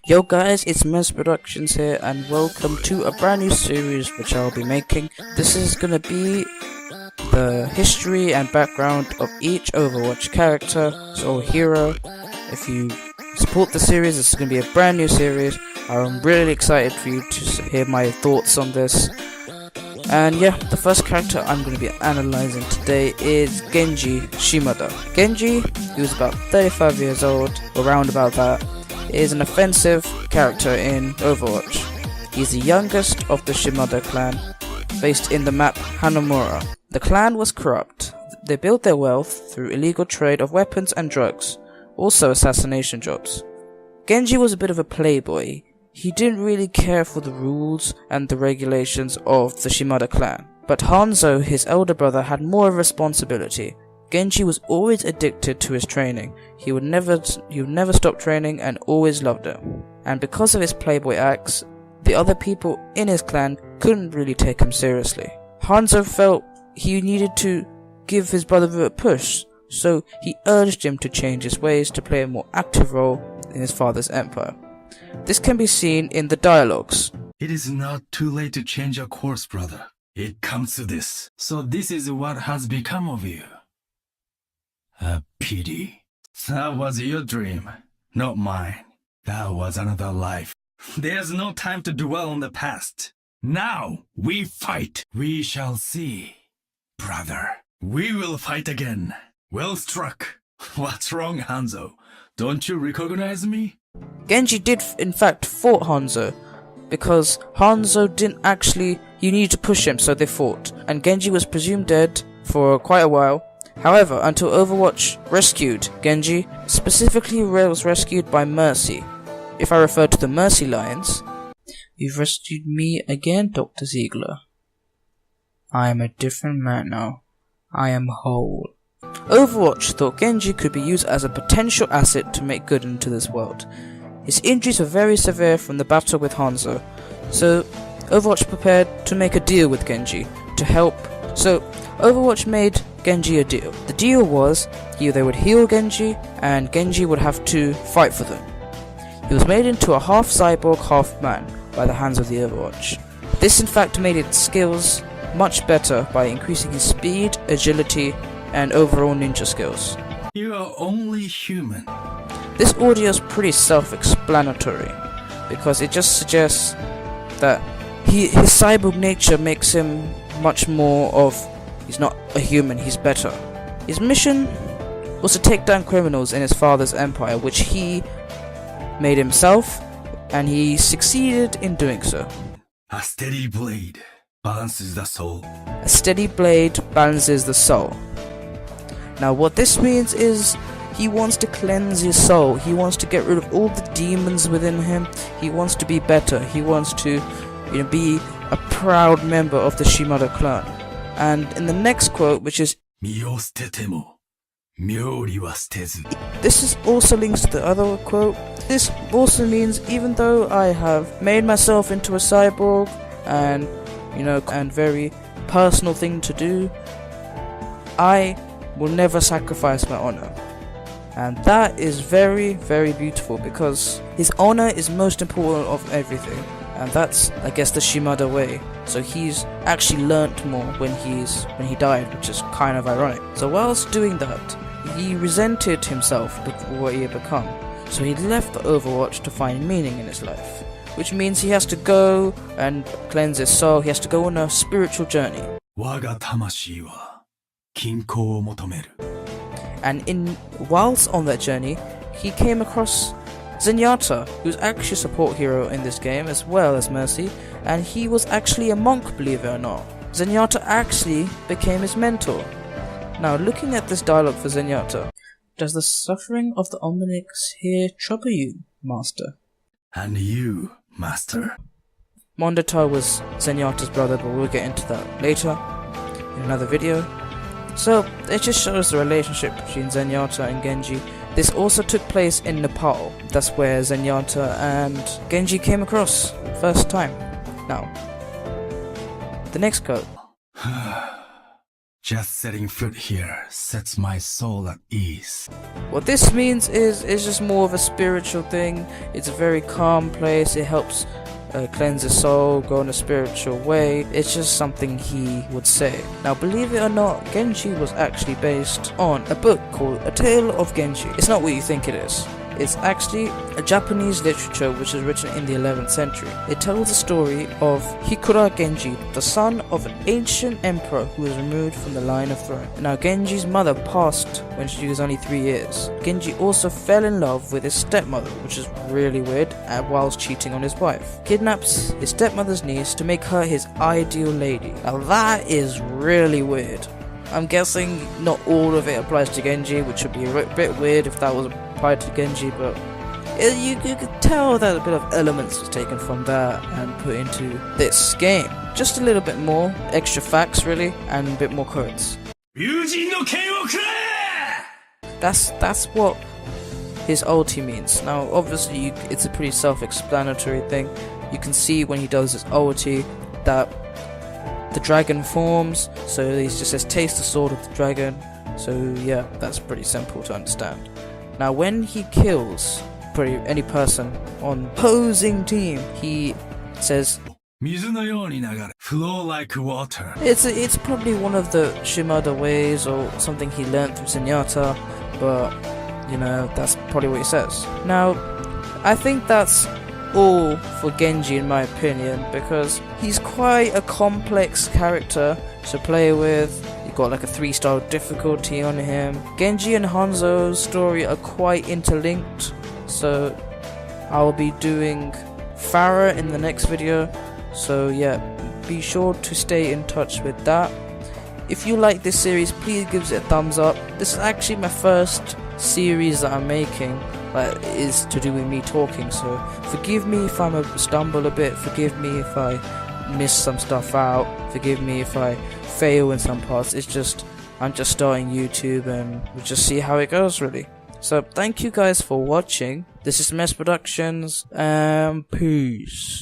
Yo guys, it's Mez Productions here and welcome to a brand new series which I'll be making. This is gonna be the history and background of each Overwatch character or hero. If you support the series, this is gonna be a brand new series. I'm really excited for you to hear my thoughts on this. And yeah, the first character I'm going to be analysing today is Genji Shimada. Genji, he was about 35 years old, around about that, is an offensive character in Overwatch. He's the youngest of the Shimada clan, based in the map Hanamura. The clan was corrupt. They built their wealth through illegal trade of weapons and drugs, also assassination jobs. Genji was a bit of a playboy. He didn't really care for the rules and the regulations of the Shimada clan. But Hanzo, his elder brother, had more responsibility. Genji was always addicted to his training. He would never stop training and always loved it. And because of his playboy acts, the other people in his clan couldn't really take him seriously. Hanzo felt he needed to give his brother a push, so he urged him to change his ways to play a more active role in his father's empire. This can be seen in the dialogues. It is not too late to change your course, brother. It comes to this. So this is what has become of you. A pity. That was your dream, not mine. That was another life. There's no time to dwell on the past. Now we fight. We shall see. Brother, we will fight again. Well struck. What's wrong, Hanzo? Don't you recognize me? Genji did in fact fought Hanzo, because Hanzo didn't actually, you needed to push him, so they fought, and Genji was presumed dead for quite a while. However, until Overwatch rescued Genji, specifically was rescued by Mercy. If I refer to the Mercy lines, "You've rescued me again, Dr. Ziegler. I am a different man now. I am whole." Overwatch thought Genji could be used as a potential asset to make good into this world. His injuries were very severe from the battle with Hanzo, so Overwatch prepared to make a deal with Genji to help. So Overwatch made Genji a deal. The deal was they would heal Genji and Genji would have to fight for them. He was made into a half cyborg, half man by the hands of the Overwatch. This in fact made its skills much better by increasing his speed, agility, and overall ninja skills. You are only human. This audio is pretty self-explanatory, because it just suggests that his cyborg nature makes him much more of, he's not a human, he's better. His mission was to take down criminals in his father's empire, which he made himself, and he succeeded in doing so. A steady blade balances the soul. A steady blade balances the soul. Now what this means is he wants to cleanse his soul. He wants to get rid of all the demons within him. He wants to be better. He wants to be a proud member of the Shimada clan. And in the next quote, which is this is also links to the other quote. This also means even though I have made myself into a cyborg and and very personal thing to do, I will never sacrifice my honor. And that is very, very beautiful, because his honor is most important of everything, and that's, I guess, the Shimada way. So he's actually learnt more when he died, which is kind of ironic. So whilst doing that, he resented himself for what he had become. So he left the Overwatch to find meaning in his life, which means he has to go and cleanse his soul. He has to go on a spiritual journey. And whilst on that journey, he came across Zenyatta, who's actually a support hero in this game as well as Mercy, and he was actually a monk, believe it or not. Zenyatta actually became his mentor. Now looking at this dialogue for Zenyatta, does the suffering of the Omnics here trouble you, Master? And you, Master? Mondota was Zenyatta's brother, but we'll get into that later in another video. So it just shows the relationship between Zenyatta and Genji. This also took place in Nepal. That's where Zenyatta and Genji came across first time. Now, the next quote. Just setting foot here sets my soul at ease. What this means is it's just more of a spiritual thing. It's a very calm place. It helps cleanse the soul, go in a spiritual way. It's just something he would say. Now, believe it or not, Genji was actually based on a book called A Tale of Genji. It's not what you think it is. It's actually a Japanese literature which was written in the 11th century. It tells the story of Hikura Genji, the son of an ancient emperor who was removed from the line of throne. Now, Genji's mother passed when she was only 3 years. Genji also fell in love with his stepmother, which is really weird, whilst cheating on his wife. Kidnaps his stepmother's niece to make her his ideal lady. Now that is really weird. I'm guessing not all of it applies to Genji, which would be a bit weird if that was applied to Genji, but you could tell that a bit of elements was taken from that and put into this game. Just a little bit more, extra facts really, and a bit more quotes. That's what his ulti means. Now obviously it's a pretty self-explanatory thing. You can see when he does his ulti that the dragon forms, so he just says taste the sword of the dragon. So yeah, that's pretty simple to understand. Now when he kills any person on opposing team, he says flow like water. It's probably one of the Shimada ways or something he learned from Zenyatta, but you know, that's probably what he says. Now I think that's all for Genji in my opinion, because he's quite a complex character to play with. You've got like a 3-star difficulty on him. Genji and Hanzo's story are quite interlinked, so I'll be doing Farah in the next video, so yeah, be sure to stay in touch with that. If you like this series, please give it a thumbs up. This is actually my first series that I'm making that is to do with me talking, so forgive me if I stumble a bit, forgive me if I miss some stuff out, forgive me if I fail in some parts. It's just, I'm just starting YouTube and we'll just see how it goes really. So thank you guys for watching. This is Mess Productions, and peace.